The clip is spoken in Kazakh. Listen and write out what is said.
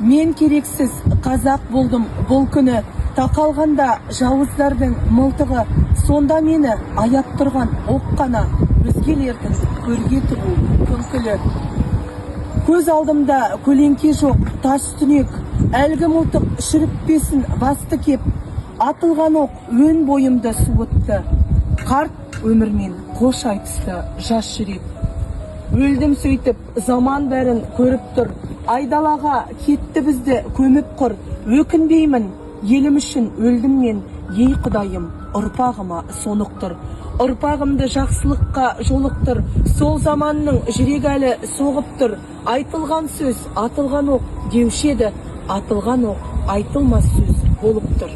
Мен керексіз қазақ болдым бұл күні, тақалғанда жауыздардың мылтығы, сонда мені аяп тұрған оқ қана, өзгелердің көрге тығу күңкілі. Көз алдымда көлеңке жоқ, тас түнек, әлгі мылтық шүріппесін басты кеп, атылған оқ өн бойымды суытты. Қарт өмірмен қош айтысты жас жүрек. Өлдім сөйтіп, заман бәрін көріп тұр, айдалаға кетті бізді көміп құр. Өкінбеймін, елім үшін өлдім мен, ей құдайым, ұрпағыма сонықтыр. Ұрпағымды жақсылыққа жолықтыр, сол заманның жүрек әлі соғып тұр. Айтылған сөз, атылған оқ деуші еді, атылған оқ айтылмас сөз болып тұр.